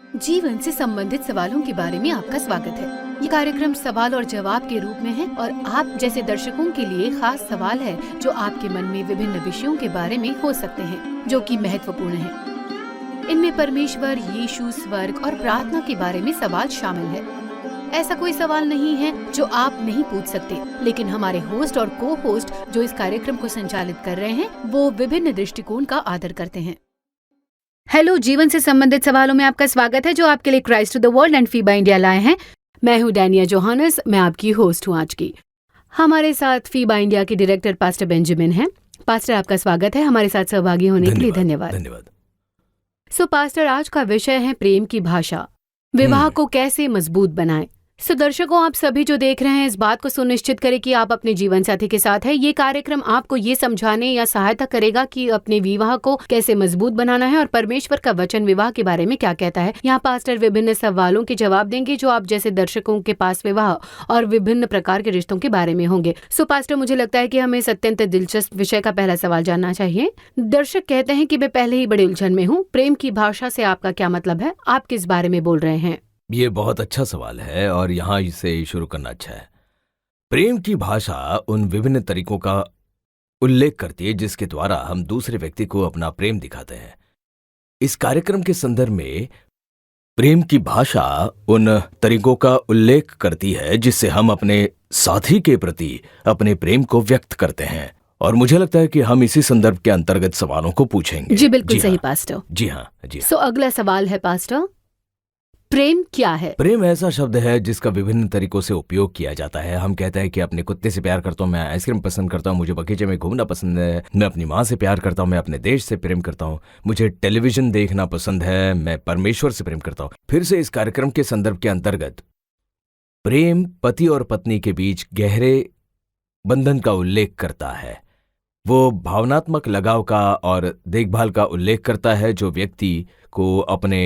जीवन से संबंधित सवालों के बारे में आपका स्वागत है। ये कार्यक्रम सवाल और जवाब के रूप में है और आप जैसे दर्शकों के लिए खास सवाल है जो आपके मन में विभिन्न विषयों के बारे में हो सकते हैं, जो कि महत्वपूर्ण है। इनमें परमेश्वर, यीशु, स्वर्ग और प्रार्थना के बारे में सवाल शामिल है। ऐसा कोई सवाल नहीं है जो आप नहीं पूछ सकते, लेकिन हमारे होस्ट और को होस्ट जो इस कार्यक्रम को संचालित कर रहे हैं, वो विभिन्न दृष्टिकोण का आदर करते हैं। हेलो, जीवन से संबंधित सवालों में आपका स्वागत है जो आपके लिए Christ to the world and FIBA India लाए हैं। मैं हूं डैनिया जोहानस, मैं आपकी होस्ट हूं आज की। हमारे साथ फीबा इंडिया के डायरेक्टर पास्टर बेंजामिन हैं। पास्टर, आपका स्वागत है, हमारे साथ सहभागी होने के लिए धन्यवाद। सो पास्टर, आज का विषय है प्रेम की भाषा, विवाह को कैसे मजबूत बनाएं। सो दर्शकों, आप सभी जो देख रहे हैं, इस बात को सुनिश्चित करें कि आप अपने जीवन साथी के साथ हैं। ये कार्यक्रम आपको ये समझाने या सहायता करेगा कि अपने विवाह को कैसे मजबूत बनाना है और परमेश्वर का वचन विवाह के बारे में क्या कहता है। यहाँ पास्टर विभिन्न सवालों के जवाब देंगे जो आप जैसे दर्शकों के पास विवाह और विभिन्न प्रकार के रिश्तों के बारे में होंगे। सो पास्टर, मुझे लगता है कि हमें इस अत्यंत दिलचस्प विषय का पहला सवाल जानना चाहिए। दर्शक कहते हैं कि मैं पहले ही बड़े उलझन में हूँ। प्रेम की भाषा से आपका क्या मतलब है? आप किस बारे में बोल रहे हैं? ये बहुत अच्छा सवाल है और यहाँ इसे शुरू करना अच्छा है। प्रेम की भाषा उन विभिन्न तरीकों का उल्लेख करती है जिसके द्वारा हम दूसरे व्यक्ति को अपना प्रेम दिखाते हैं। इस कार्यक्रम के संदर्भ में प्रेम की भाषा उन तरीकों का उल्लेख करती है जिससे हम अपने साथी के प्रति अपने प्रेम को व्यक्त करते हैं, और मुझे लगता है कि हम इसी संदर्भ के अंतर्गत सवालों को पूछेंगे। जी बिल्कुल सही पास्टर। जी हाँ। सो अगला सवाल है पास्टर, प्रेम क्या है? प्रेम ऐसा शब्द है जिसका विभिन्न तरीकों से उपयोग किया जाता है। हम कहते हैं कि अपने कुत्ते से प्यार करता हूँ, मैं आइसक्रीम पसंद करता हूँ, मुझे बगीचे में घूमना पसंद है, मैं अपनी माँ से प्यार करता हूँ, मैं अपने देश से प्रेम करता हूँ, मुझे टेलीविजन देखना पसंद है, मैं परमेश्वर से प्रेम करता हूँ। फिर से इस कार्यक्रम के संदर्भ के अंतर्गत प्रेम पति और पत्नी के बीच गहरे बंधन का उल्लेख करता है। वो भावनात्मक लगाव का और देखभाल का उल्लेख करता है जो व्यक्ति को अपने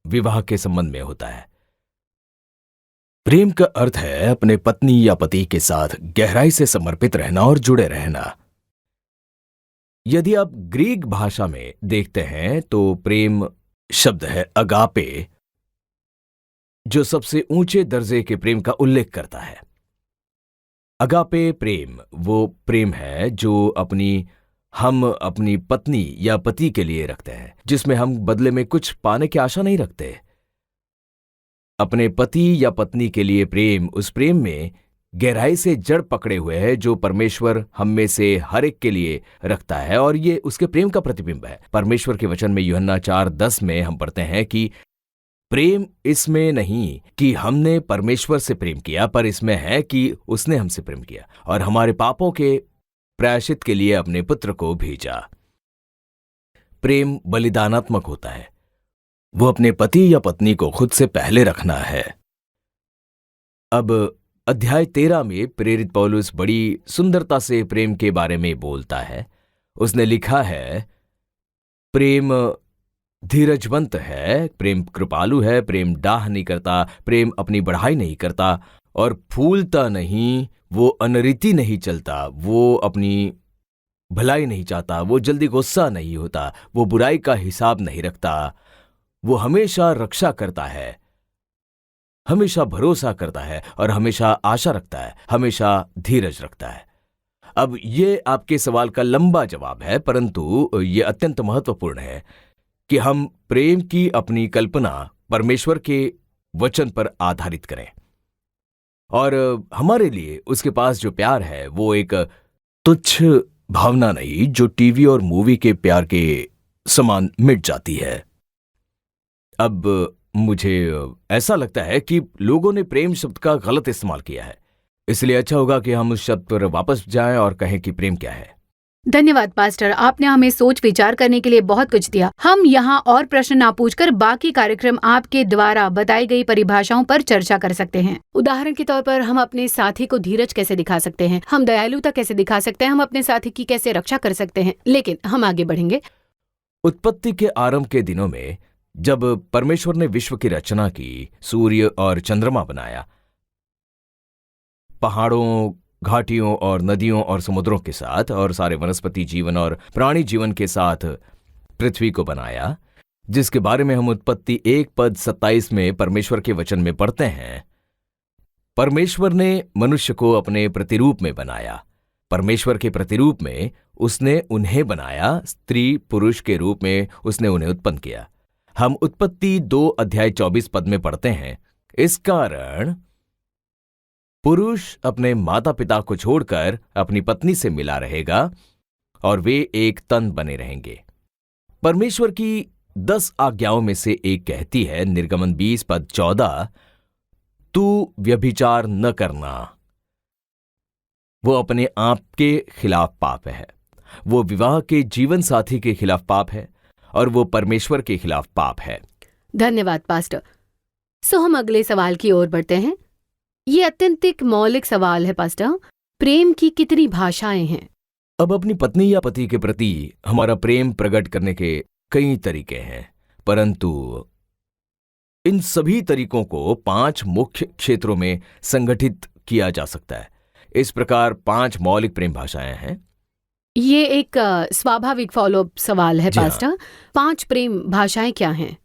विवाह के संबंध में होता है। प्रेम का अर्थ है अपने पत्नी या पति के साथ गहराई से समर्पित रहना और जुड़े रहना। यदि आप ग्रीक भाषा में देखते हैं तो प्रेम शब्द है अगापे, जो सबसे ऊंचे दर्जे के प्रेम का उल्लेख करता है। अगापे प्रेम वो प्रेम है जो हम अपनी पत्नी या पति के लिए रखते हैं, जिसमें हम बदले में कुछ पाने की आशा नहीं रखते। अपने पति या पत्नी के लिए प्रेम उस प्रेम में गहराई से जड़ पकड़े हुए है जो परमेश्वर हम में से हर एक के लिए रखता है, और ये उसके प्रेम का प्रतिबिंब है। परमेश्वर के वचन में यूहन्ना 4:10 में हम पढ़ते हैं कि प्रेम इसमें नहीं कि हमने परमेश्वर से प्रेम किया, पर इसमें है कि उसने हमसे प्रेम किया और हमारे पापों के प्रायश्चित के लिए अपने पुत्र को भेजा। प्रेम बलिदानात्मक होता है। वो अपने पति या पत्नी को खुद से पहले रखना है। अब अध्याय 13 में प्रेरित पौलुस बड़ी सुंदरता से प्रेम के बारे में बोलता है। उसने लिखा है, प्रेम धीरजवंत है, प्रेम कृपालु है, प्रेम डाह नहीं करता, प्रेम अपनी बढ़ाई नहीं करता और फूलता नहीं, वो अनरीति नहीं चलता, वो अपनी भलाई नहीं चाहता, वो जल्दी गुस्सा नहीं होता, वो बुराई का हिसाब नहीं रखता, वो हमेशा रक्षा करता है, हमेशा भरोसा करता है और हमेशा आशा रखता है, हमेशा धीरज रखता है। अब ये आपके सवाल का लंबा जवाब है, परंतु ये अत्यंत महत्वपूर्ण है कि हम प्रेम की अपनी कल्पना परमेश्वर के वचन पर आधारित करें, और हमारे लिए उसके पास जो प्यार है वो एक तुच्छ भावना नहीं जो टीवी और मूवी के प्यार के समान मिट जाती है। अब मुझे ऐसा लगता है कि लोगों ने प्रेम शब्द का गलत इस्तेमाल किया है, इसलिए अच्छा होगा कि हम उस शब्द पर वापस जाएं और कहें कि प्रेम क्या है। धन्यवाद पास्टर, आपने हमें सोच विचार करने के लिए बहुत कुछ दिया। हम यहाँ और प्रश्न ना पूछकर बाकी कार्यक्रम आपके द्वारा बताई गई परिभाषाओं पर चर्चा कर सकते हैं। उदाहरण के तौर पर हम अपने साथी को धीरज कैसे दिखा सकते हैं, हम दयालुता कैसे दिखा सकते हैं, हम अपने साथी की कैसे रक्षा कर सकते हैं। लेकिन हम आगे बढ़ेंगे। उत्पत्ति के आरंभ के दिनों में जब परमेश्वर ने विश्व की रचना की, सूर्य और चंद्रमा बनाया, पहाड़ों, घाटियों और नदियों और समुद्रों के साथ और सारे वनस्पति जीवन और प्राणी जीवन के साथ पृथ्वी को बनाया, जिसके बारे में हम उत्पत्ति 1:27 में परमेश्वर के वचन में पढ़ते हैं। परमेश्वर ने मनुष्य को अपने प्रतिरूप में बनाया, परमेश्वर के प्रतिरूप में उसने उन्हें बनाया, स्त्री पुरुष के रूप में उसने उन्हें उत्पन्न किया। हम उत्पत्ति 2:24 में पढ़ते हैं, इस कारण पुरुष अपने माता पिता को छोड़कर अपनी पत्नी से मिला रहेगा और वे एक तन बने रहेंगे। परमेश्वर की 10 आज्ञाओं में से एक कहती है, निर्गमन 20:14, तू व्यभिचार न करना। वो अपने आप के खिलाफ पाप है, वो विवाह के जीवन साथी के खिलाफ पाप है और वो परमेश्वर के खिलाफ पाप है। धन्यवाद पास्टर। सो हम अगले सवाल की ओर बढ़ते हैं। ये अत्यंतिक मौलिक सवाल है पास्टर, प्रेम की कितनी भाषाएं हैं? अब अपनी पत्नी या पति के प्रति हमारा प्रेम प्रकट करने के कई तरीके हैं, परंतु इन सभी तरीकों को 5 मुख्य क्षेत्रों में संगठित किया जा सकता है। इस प्रकार 5 मौलिक प्रेम भाषाएं हैं। ये एक स्वाभाविक फॉलोअप सवाल है जी हाँ। पास्टर। 5 प्रेम भाषाएं क्या हैं?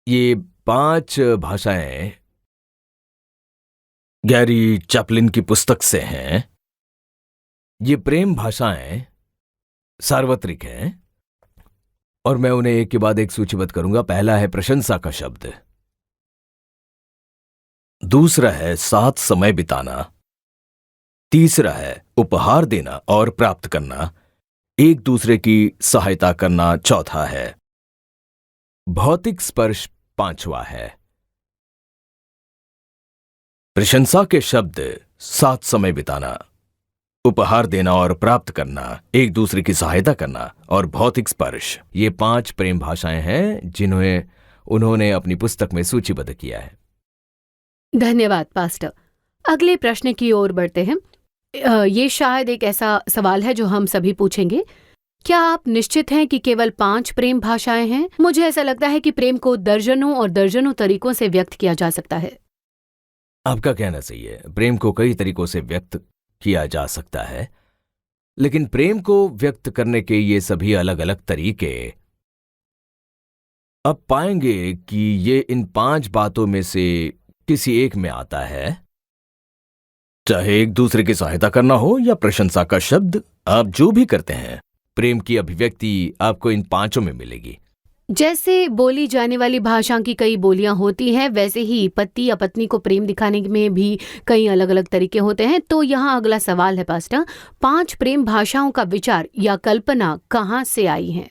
ये 5 भाषाएं गैरी चैपलिन की पुस्तक से हैं। ये प्रेम भाषाएं सार्वत्रिक हैं और मैं उन्हें एक के बाद एक सूचीबद्ध करूंगा। पहला है प्रशंसा का शब्द, दूसरा है साथ समय बिताना, तीसरा है उपहार देना और प्राप्त करना, एक दूसरे की सहायता करना चौथा है, भौतिक स्पर्श पांचवा है। प्रशंसा के शब्द साथ समय बिताना, उपहार देना और प्राप्त करना, एक दूसरे की सहायता करना और भौतिक स्पर्श, ये 5 प्रेम भाषाएं हैं जिन्हें उन्होंने अपनी पुस्तक में सूचीबद्ध किया है। धन्यवाद पास्टर। अगले प्रश्न की ओर बढ़ते हैं। ये शायद एक ऐसा सवाल है जो हम सभी पूछेंगे। क्या आप निश्चित हैं कि केवल 5 प्रेम भाषाएं हैं? मुझे ऐसा लगता है कि प्रेम को दर्जनों और दर्जनों तरीकों से व्यक्त किया जा सकता है। आपका कहना सही है, प्रेम को कई तरीकों से व्यक्त किया जा सकता है, लेकिन प्रेम को व्यक्त करने के ये सभी अलग अलग तरीके अब पाएंगे कि ये इन 5 बातों में से किसी एक में आता है। चाहे एक दूसरे की सहायता करना हो या प्रशंसा का शब्द, आप जो भी करते हैं, प्रेम की अभिव्यक्ति आपको इन 5 में मिलेगी। जैसे बोली जाने वाली भाषा की कई बोलियां होती हैं, वैसे ही पति या पत्नी को प्रेम दिखाने में भी कई अलग अलग तरीके होते हैं। तो यहाँ अगला सवाल है पास्टर, 5 प्रेम भाषाओं का विचार या कल्पना कहाँ से आई है?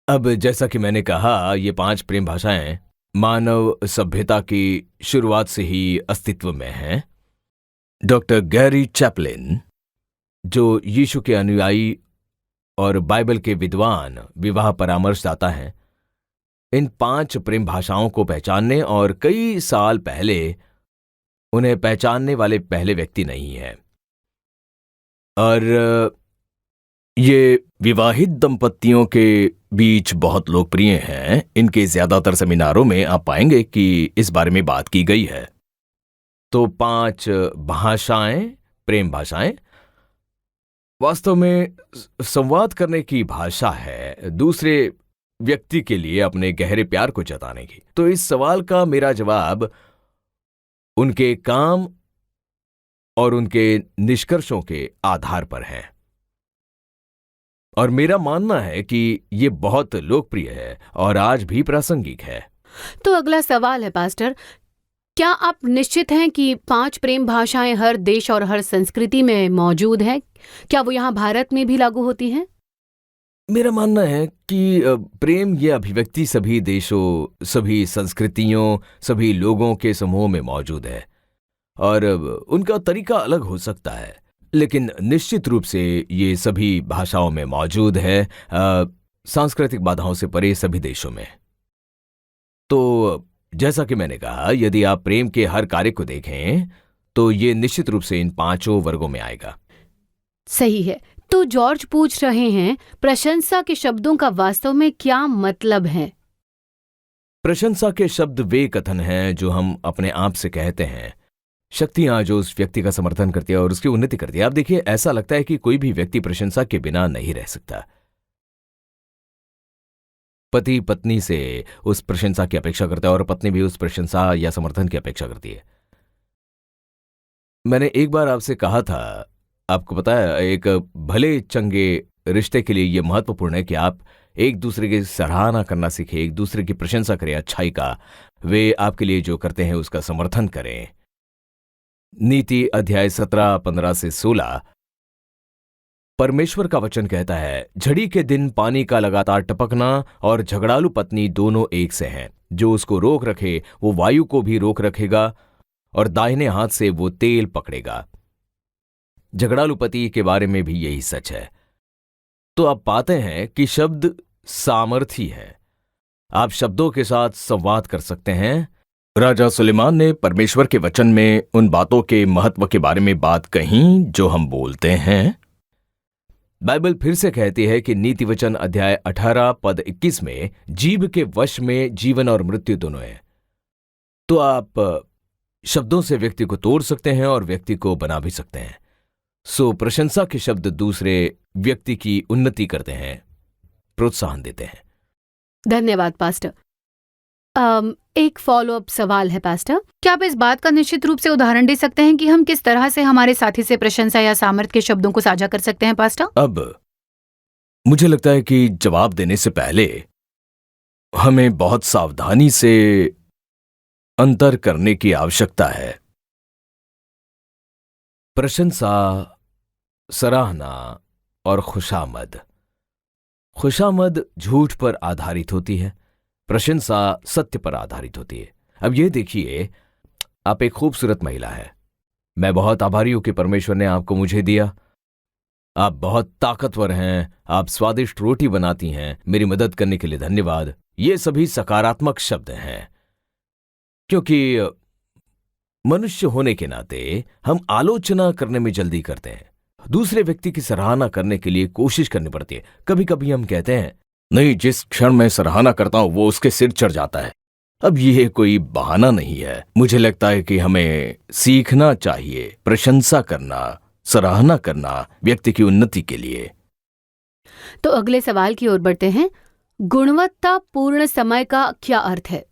अब जैसा कि मैंने कहा, ये 5 प्रेम भाषाएं मानव सभ्यता की शुरुआत से ही अस्तित्व में हैं। डॉक्टर गैरी चैपलिन, जो यीशु के अनुयायी और बाइबल के विद्वान विवाह परामर्शदाता हैं, इन 5 प्रेम भाषाओं को पहचानने और कई साल पहले उन्हें पहचानने वाले पहले व्यक्ति नहीं हैं। और ये विवाहित दंपतियों के बीच बहुत लोकप्रिय हैं। इनके ज्यादातर सेमिनारों में आप पाएंगे कि इस बारे में बात की गई है। तो 5 भाषाएं, प्रेम भाषाएं वास्तव में संवाद करने की भाषा है, दूसरे व्यक्ति के लिए अपने गहरे प्यार को जताने की। तो इस सवाल का मेरा जवाब उनके काम और उनके निष्कर्षों के आधार पर है, और मेरा मानना है कि ये बहुत लोकप्रिय है और आज भी प्रासंगिक है। तो अगला सवाल है पास्टर, क्या आप निश्चित हैं कि 5 प्रेम भाषाएं हर देश और हर संस्कृति में मौजूद हैं? क्या वो यहाँ भारत में भी लागू होती हैं? मेरा मानना है कि प्रेम ये अभिव्यक्ति सभी देशों, सभी संस्कृतियों, सभी लोगों के समूह में मौजूद है और उनका तरीका अलग हो सकता है, लेकिन निश्चित रूप से ये सभी भाषाओं में मौजूद है, सांस्कृतिक बाधाओं से परे सभी देशों में। तो जैसा कि मैंने कहा, यदि आप प्रेम के हर कार्य को देखें तो ये निश्चित रूप से इन 5 वर्गों में आएगा। सही है। तो जॉर्ज पूछ रहे हैं, प्रशंसा के शब्दों का वास्तव में क्या मतलब है? प्रशंसा के शब्द वे कथन हैं जो हम अपने आप से कहते हैं, शक्तियां जो उस व्यक्ति का समर्थन करती है और उसकी उन्नति करती है। आप देखिए, ऐसा लगता है कि कोई भी व्यक्ति प्रशंसा के बिना नहीं रह सकता। पति पत्नी से उस प्रशंसा की अपेक्षा करता है और पत्नी भी उस प्रशंसा या समर्थन की अपेक्षा करती है। मैंने एक बार आपसे कहा था, आपको पता है, एक भले चंगे रिश्ते के लिए यह महत्वपूर्ण है कि आप एक दूसरे की सराहना करना सीखें, एक दूसरे की प्रशंसा करें अच्छाई का, वे आपके लिए जो करते हैं उसका समर्थन करें। नीति अध्याय 17, 15 से 16। परमेश्वर का वचन कहता है, झड़ी के दिन पानी का लगातार टपकना और झगड़ालू पत्नी दोनों एक से हैं। जो उसको रोक रखे वो वायु को भी रोक रखेगा और दाहिने हाथ से वो तेल पकड़ेगा। झगड़ालू पति के बारे में भी यही सच है। तो आप पाते हैं कि शब्द सामर्थी है। आप शब्दों के साथ संवाद कर सकते हैं। राजा सुलेमान ने परमेश्वर के वचन में उन बातों के महत्व के बारे में बात कही जो हम बोलते हैं। बाइबल फिर से कहती है कि नीति वचन अध्याय 18 पद 21 में जीभ के वश में जीवन और मृत्यु दोनों है। तो आप शब्दों से व्यक्ति को तोड़ सकते हैं और व्यक्ति को बना भी सकते हैं। सो प्रशंसा के शब्द दूसरे व्यक्ति की उन्नति करते हैं, प्रोत्साहन देते हैं। धन्यवाद पास्टर। एक फॉलो अप सवाल है पास्टर, क्या आप इस बात का निश्चित रूप से उदाहरण दे सकते हैं कि हम किस तरह से हमारे साथी से प्रशंसा या सामर्थ्य के शब्दों को साझा कर सकते हैं पास्टर? अब मुझे लगता है कि जवाब देने से पहले हमें बहुत सावधानी से अंतर करने की आवश्यकता है। प्रशंसा, सराहना और खुशामद। खुशामद झूठ पर आधारित होती है, प्रशंसा सत्य पर आधारित होती है। अब ये देखिए, आप एक खूबसूरत महिला है। मैं बहुत आभारी हूं कि परमेश्वर ने आपको मुझे दिया। आप बहुत ताकतवर हैं, आप स्वादिष्ट रोटी बनाती हैं, मेरी मदद करने के लिए धन्यवाद। ये सभी सकारात्मक शब्द हैं, क्योंकि मनुष्य होने के नाते हम आलोचना करने में जल्दी करते हैं। दूसरे व्यक्ति की सराहना करने के लिए कोशिश करनी पड़ती है। कभी कभी हम कहते हैं, नहीं, जिस क्षण मैं सराहना करता हूं वो उसके सिर चढ़ जाता है। अब यह कोई बहाना नहीं है। मुझे लगता है कि हमें सीखना चाहिए प्रशंसा करना, सराहना करना व्यक्ति की उन्नति के लिए। तो अगले सवाल की ओर बढ़ते हैं। गुणवत्तापूर्ण समय का क्या अर्थ है?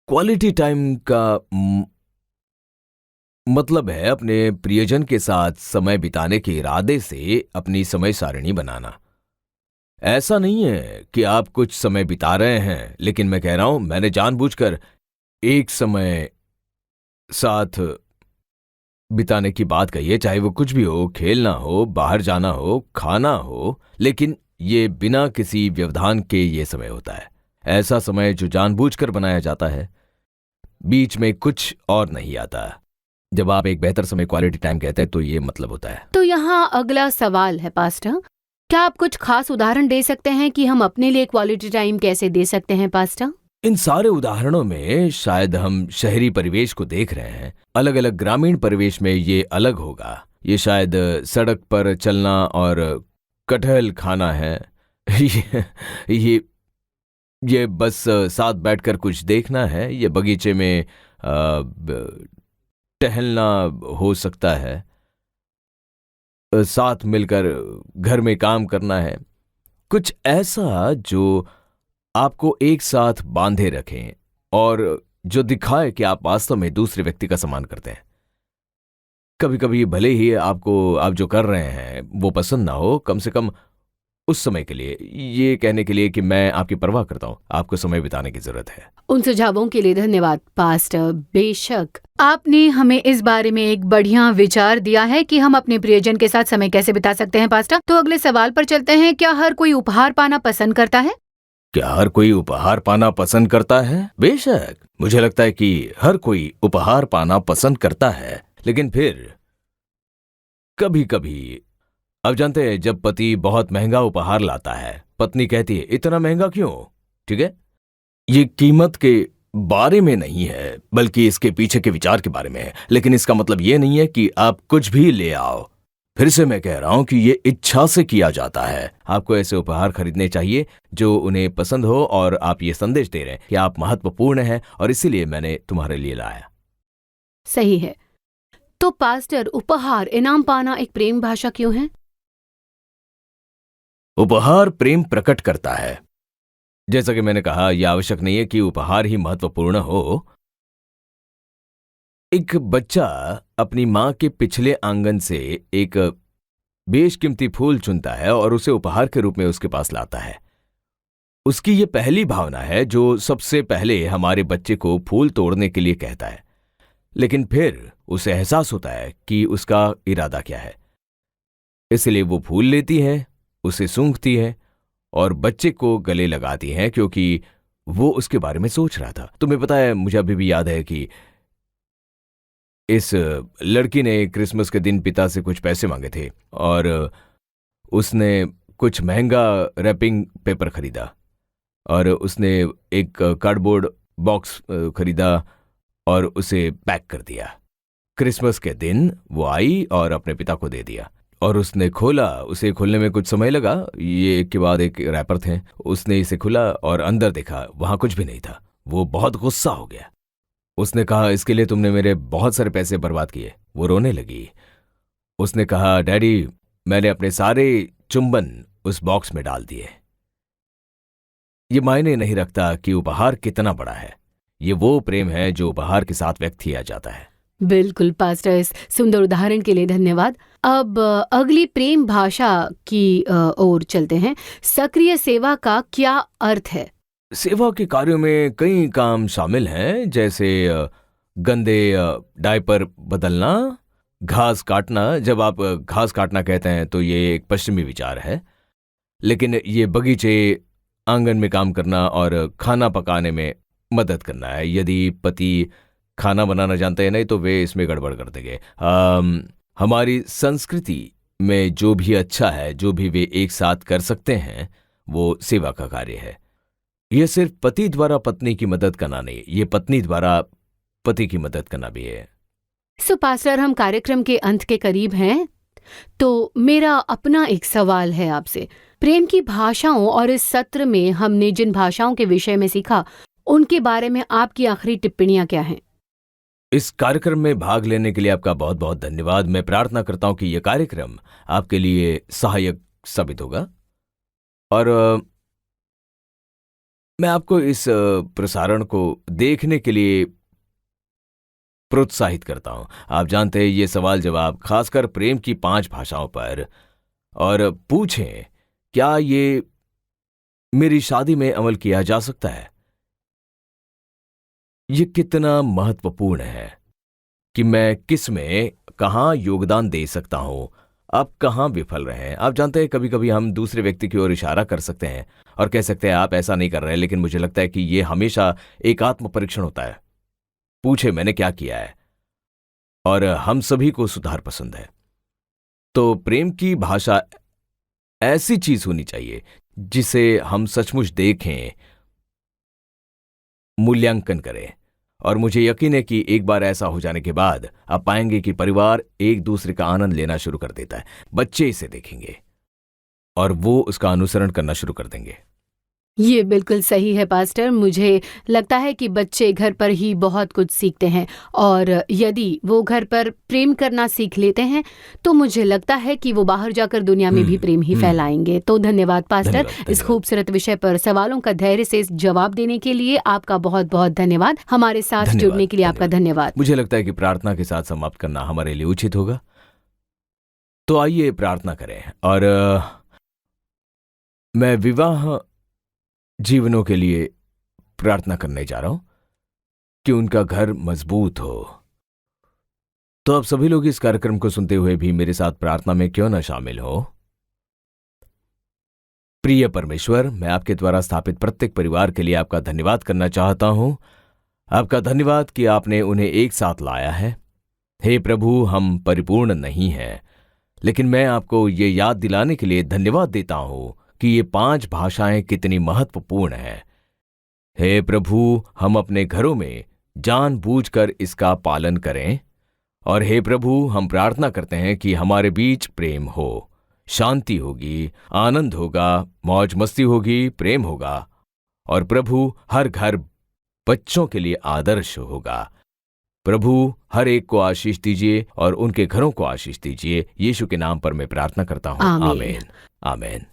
क्वालिटी टाइम का मतलब है अपने प्रियजन के साथ समय बिताने के इरादे से अपनी समय सारिणी बनाना। ऐसा नहीं है कि आप कुछ समय बिता रहे हैं, लेकिन मैं कह रहा हूं, मैंने जानबूझकर एक समय साथ बिताने की बात कही है, चाहे वो कुछ भी हो, खेलना हो, बाहर जाना हो, खाना हो, लेकिन ये बिना किसी व्यवधान के ये समय होता है। ऐसा समय जो जानबूझकर बनाया जाता है, बीच में कुछ और नहीं आता। जब आप एक बेहतर समय क्वालिटी टाइम कहते हैं तो ये मतलब होता है। तो यहाँ अगला सवाल है पास्टर, क्या आप कुछ खास उदाहरण दे सकते हैं कि हम अपने लिए क्वालिटी टाइम कैसे दे सकते हैं पास्टर? इन सारे उदाहरणों में शायद हम शहरी परिवेश को देख रहे हैं, अलग अलग ग्रामीण परिवेश में ये अलग होगा। ये शायद सड़क पर चलना और कटहल खाना है। ये बस साथ बैठकर कुछ देखना है, ये बगीचे में टहलना हो सकता है, साथ मिलकर घर में काम करना है, कुछ ऐसा जो आपको एक साथ बांधे रखें और जो दिखाए कि आप वास्तव में दूसरे व्यक्ति का सम्मान करते हैं। कभी कभी भले ही आपको आप जो कर रहे हैं वो पसंद ना हो, कम से कम उस समय के लिए ये कहने के लिए कि मैं आपकी परवाह करता हूं, आपको समय बिताने की जरूरत है। उन सुझावों के लिए धन्यवाद पास्टर। बेशक आपने हमें इस बारे में एक बढ़िया विचार दिया है कि हम अपने प्रियजन के साथ समय कैसे बिता सकते हैं पास्टर। तो अगले सवाल पर चलते हैं। क्या हर कोई उपहार पाना पसंद करता है? क्या हर कोई उपहार पाना पसंद करता है? बेशक, मुझे लगता है कि हर कोई उपहार पाना पसंद करता है, लेकिन फिर कभी कभी अब जानते हैं, जब पति बहुत महंगा उपहार लाता है, पत्नी कहती है, इतना महंगा क्यों? ठीक है, ये कीमत के बारे में नहीं है, बल्कि इसके पीछे के विचार के बारे में है। लेकिन इसका मतलब ये नहीं है कि आप कुछ भी ले आओ। फिर से मैं कह रहा हूं कि ये इच्छा से किया जाता है। आपको ऐसे उपहार खरीदने चाहिए जो उन्हें पसंद हो, और आप ये संदेश दे रहे हैं कि आप महत्वपूर्ण हैं और इसीलिए मैंने तुम्हारे लिए लाया। सही है। तो पास्टर, उपहार, इनाम पाना एक प्रेम भाषा क्यों है? उपहार प्रेम प्रकट करता है। जैसा कि मैंने कहा, यह आवश्यक नहीं है कि उपहार ही महत्वपूर्ण हो। एक बच्चा अपनी माँ के पिछले आंगन से एक बेशकीमती फूल चुनता है और उसे उपहार के रूप में उसके पास लाता है। उसकी ये पहली भावना है जो सबसे पहले हमारे बच्चे को फूल तोड़ने के लिए कहता है, लेकिन फिर उसे एहसास होता है कि उसका इरादा क्या है। इसलिए वो फूल लेती है, उसे सूंघती है और बच्चे को गले लगाती है, क्योंकि वो उसके बारे में सोच रहा था। तुम्हें पता है, मुझे अभी भी याद है कि इस लड़की ने क्रिसमस के दिन पिता से कुछ पैसे मांगे थे और उसने कुछ महंगा रैपिंग पेपर खरीदा और उसने एक कार्डबोर्ड बॉक्स खरीदा और उसे पैक कर दिया। क्रिसमस के दिन वो आई और अपने पिता को दे दिया और उसने खोला। उसे खोलने में कुछ समय लगा, ये एक के बाद एक रैपर थे। उसने इसे खोला और अंदर देखा, वहां कुछ भी नहीं था। वो बहुत गुस्सा हो गया। उसने कहा, इसके लिए तुमने मेरे बहुत सारे पैसे बर्बाद किए। वो रोने लगी। उसने कहा, डैडी, मैंने अपने सारे चुंबन उस बॉक्स में डाल दिए। ये मायने नहीं रखता कि उपहार कितना बड़ा है, ये वो प्रेम है जो उपहार के साथ व्यक्त किया जाता है। बिल्कुल पास्टर, इस सुंदर उदाहरण के लिए धन्यवाद। अब अगली प्रेम भाषा की ओर चलते हैं। सक्रिय सेवा का क्या अर्थ है? सेवा के कार्यों में कई काम शामिल हैं, जैसे गंदे डायपर बदलना, घास काटना। जब आप घास काटना कहते हैं तो ये एक पश्चिमी विचार है, लेकिन ये बगीचे, आंगन में काम करना और खाना पकाने में मदद करना है। यदि पति खाना बनाना जानते हैं नहीं तो वे इसमें गड़बड़ कर देंगे। हमारी संस्कृति में जो भी अच्छा है, जो भी वे एक साथ कर सकते हैं, वो सेवा का कार्य है। यह सिर्फ पति द्वारा पत्नी की मदद करना नहीं, ये पत्नी द्वारा पति की मदद करना भी है। सो पास्टर, हम कार्यक्रम के अंत के करीब हैं, तो मेरा अपना एक सवाल है आपसे। प्रेम की भाषाओं और इस सत्र में हमने जिन भाषाओं के विषय में सीखा, उनके बारे में आपकी आखिरी टिप्पणियां क्या हैं? इस कार्यक्रम में भाग लेने के लिए आपका बहुत बहुत धन्यवाद। मैं प्रार्थना करता हूं कि यह कार्यक्रम आपके लिए सहायक साबित होगा और मैं आपको इस प्रसारण को देखने के लिए प्रोत्साहित करता हूं। आप जानते हैं, ये सवाल जवाब खासकर प्रेम की 5 भाषाओं पर, और पूछें, क्या ये मेरी शादी में अमल किया जा सकता है? ये कितना महत्वपूर्ण है कि मैं किस में कहां योगदान दे सकता हूं। आप कहां विफल रहे हैं? आप जानते हैं, कभी कभी हम दूसरे व्यक्ति की ओर इशारा कर सकते हैं और कह सकते हैं, आप ऐसा नहीं कर रहे, लेकिन मुझे लगता है कि यह हमेशा एक आत्म परीक्षण होता है। पूछे, मैंने क्या किया है? और हम सभी को सुधार पसंद है। तो प्रेम की भाषा ऐसी चीज होनी चाहिए जिसे हम सचमुच देखें, मूल्यांकन करें, और मुझे यकीन है कि एक बार ऐसा हो जाने के बाद आप पाएंगे कि परिवार एक दूसरे का आनंद लेना शुरू कर देता है। बच्चे इसे देखेंगे और वो उसका अनुसरण करना शुरू कर देंगे। ये बिल्कुल सही है पास्टर। मुझे लगता है कि बच्चे घर पर ही बहुत कुछ सीखते हैं, और यदि वो घर पर प्रेम करना सीख लेते हैं तो मुझे लगता है कि वो बाहर जाकर दुनिया में भी प्रेम ही फैलाएंगे। तो धन्यवाद पास्टर, इस खूबसूरत विषय पर सवालों का धैर्य से जवाब देने के लिए आपका बहुत बहुत धन्यवाद। हमारे साथ जुड़ने के लिए आपका धन्यवाद। मुझे लगता है कि प्रार्थना के साथ समाप्त करना हमारे लिए उचित होगा, तो आइए प्रार्थना करें। और मैं विवाह जीवनों के लिए प्रार्थना करने जा रहा हूं कि उनका घर मजबूत हो। तो आप सभी लोग इस कार्यक्रम को सुनते हुए भी मेरे साथ प्रार्थना में क्यों न शामिल हो। प्रिय परमेश्वर, मैं आपके द्वारा स्थापित प्रत्येक परिवार के लिए आपका धन्यवाद करना चाहता हूं। आपका धन्यवाद कि आपने उन्हें एक साथ लाया है। हे प्रभु, हम परिपूर्ण नहीं हैं, लेकिन मैं आपको ये याद दिलाने के लिए धन्यवाद देता हूं कि ये 5 भाषाएं कितनी महत्वपूर्ण हैं। हे प्रभु, हम अपने घरों में जानबूझकर इसका पालन करें। और हे प्रभु, हम प्रार्थना करते हैं कि हमारे बीच प्रेम हो, शांति होगी, आनंद होगा, मौज मस्ती होगी, प्रेम होगा, और प्रभु हर घर बच्चों के लिए आदर्श होगा। प्रभु हर एक को आशीष दीजिए और उनके घरों को आशीष दीजिए। यीशु के नाम पर मैं प्रार्थना करता हूँ। आमीन, आमीन।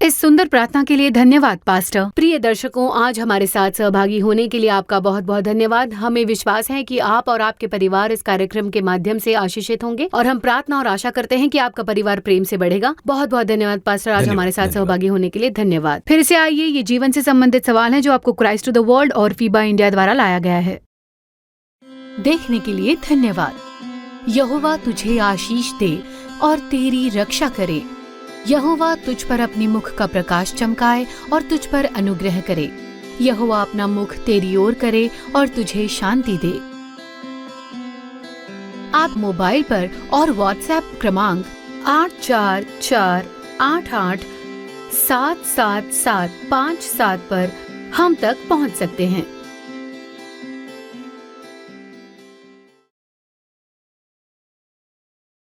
इस सुंदर प्रार्थना के लिए धन्यवाद पास्टर। प्रिय दर्शकों, आज हमारे साथ सहभागी होने के लिए आपका बहुत बहुत धन्यवाद। हमें विश्वास है कि आप और आपके परिवार इस कार्यक्रम के माध्यम से आशीषित होंगे और हम प्रार्थना और आशा करते हैं कि आपका परिवार प्रेम से बढ़ेगा। बहुत बहुत धन्यवाद पास्टर, आज हमारे साथ सहभागी होने के लिए धन्यवाद। फिर से आइए, ये जीवन से संबंधित सवाल है जो आपको क्राइस्ट टू द वर्ल्ड और फीबा इंडिया द्वारा लाया गया है। देखने के लिए धन्यवाद। यहोवा तुझे आशीष दे और तेरी रक्षा करे। यहोवा तुझ पर अपनी मुख का प्रकाश चमकाए और तुझ पर अनुग्रह करे। यहोवा अपना मुख तेरी ओर करे और तुझे शांति दे। आप मोबाइल पर और व्हाट्सएप क्रमांक 8448877757 पर हम तक पहुंच सकते हैं।